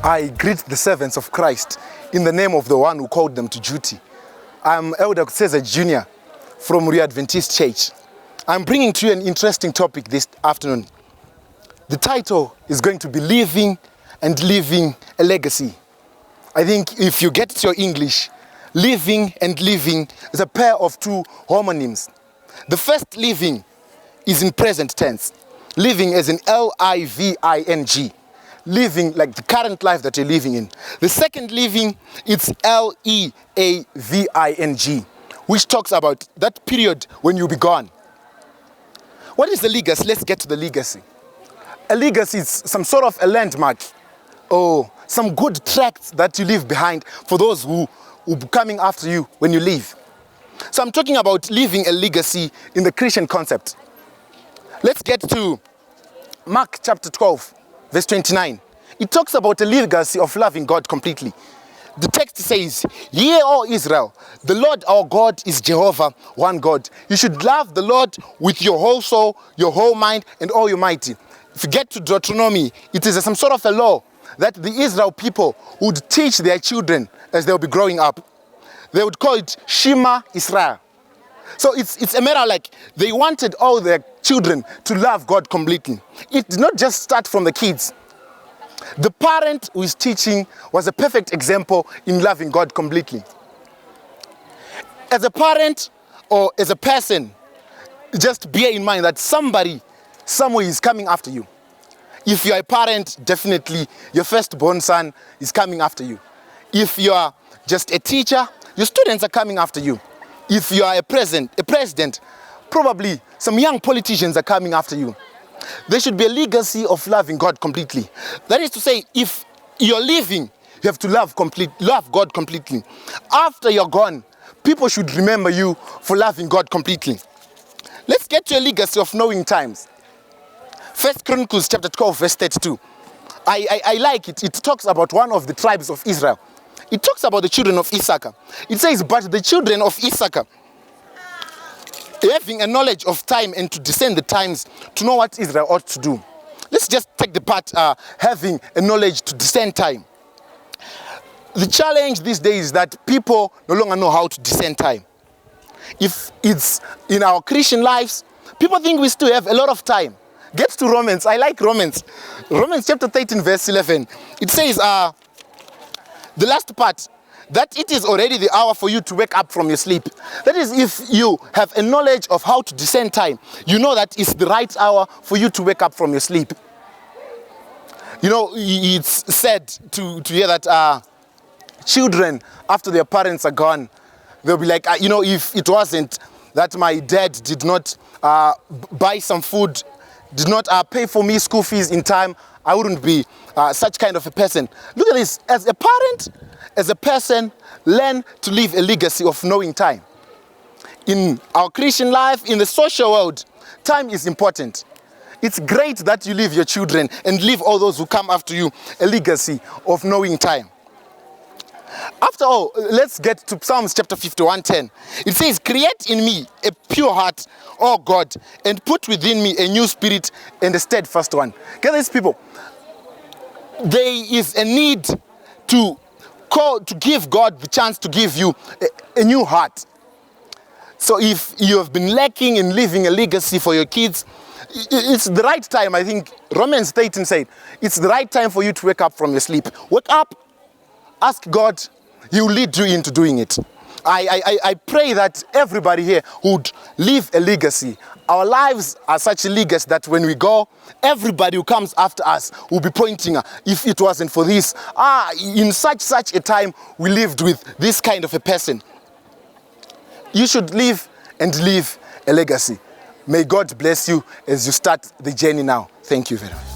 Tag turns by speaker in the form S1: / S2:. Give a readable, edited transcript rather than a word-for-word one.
S1: I greet the servants of Christ in the name of the one who called them to duty. I'm Elder Kutseza Jr. from Rio Adventist Church. I'm bringing to you an interesting topic this afternoon. The title is going to be Living and Leaving a Legacy. I think if you get your English, living and leaving is a pair of two homonyms. The first living is in present tense. Living as in L-I-V-I-N-G. Living like the current life that you're living in. The second living, it's L-E-A-V-I-N-G, which talks about that period when you'll be gone. What is the legacy? Let's get to the legacy. A legacy is some sort of a landmark or some good tracts that you leave behind for those who will be coming after you when you leave. So I'm talking about leaving a legacy in the Christian concept. Let's get to Mark chapter 12. Verse 29, it talks about the legacy of loving God completely. The text says, "Hear, O Israel, the Lord our God is Jehovah, one God. You should love the Lord with your whole soul, your whole mind, and all your might." If you get to Deuteronomy, it is some sort of a law that the Israel people would teach their children as they'll be growing up. They would call it Shema Israel. So it's a matter like they wanted all their children to love God completely. It did not just start from the kids. The parent who is teaching was a perfect example in loving God completely. As a parent or as a person, just bear in mind that somebody somewhere is coming after you. If you are a parent, definitely your firstborn son is coming after you. If you are just a teacher, your students are coming after you. If you are a president, probably some young politicians are coming after you. There should be a legacy of loving God completely. That is to say, if you're living, you have to love God completely. After you're gone, people should remember you for loving God completely. Let's get to a legacy of knowing times. 1 Chronicles chapter 12, verse 32. I like it. It talks about one of the tribes of Israel. It talks about the children of Issachar. It says, "But the children of Issachar, having a knowledge of time and to discern the times, to know what Israel ought to do." Let's just take the part, having a knowledge to discern time. The challenge these days is that people no longer know how to discern time. If it's in our Christian lives, people think we still have a lot of time. Get to Romans. I like Romans. Romans chapter 13, verse 11. It says, the last part, that it is already the hour for you to wake up from your sleep. That is, if you have a knowledge of how to discern time, you know that it's the right hour for you to wake up from your sleep. You know, it's said to hear that children, after their parents are gone, they'll be like, if it wasn't that my dad did not buy some food, did not pay for me school fees in time, I wouldn't be such kind of a person. Look at this. As a parent, as a person, learn to leave a legacy of knowing time. In our Christian life, in the social world, time is important. It's great that you leave your children and leave all those who come after you a legacy of knowing time. After all, let's get to Psalms chapter 51:10. It says, "Create in me a pure heart, O God, and put within me a new spirit and a steadfast one." Get these people. There is a need to give God the chance to give you a new heart. So if you have been lacking in leaving a legacy for your kids, it's the right time. I think Romans 13 said, it's the right time for you to wake up from your sleep. Wake up. Ask God, He will lead you into doing it. I pray that everybody here would leave a legacy. Our lives are such a legacy that when we go, everybody who comes after us will be pointing, if it wasn't for this, in such a time, we lived with this kind of a person. You should live and leave a legacy. May God bless you as you start the journey now. Thank you very much.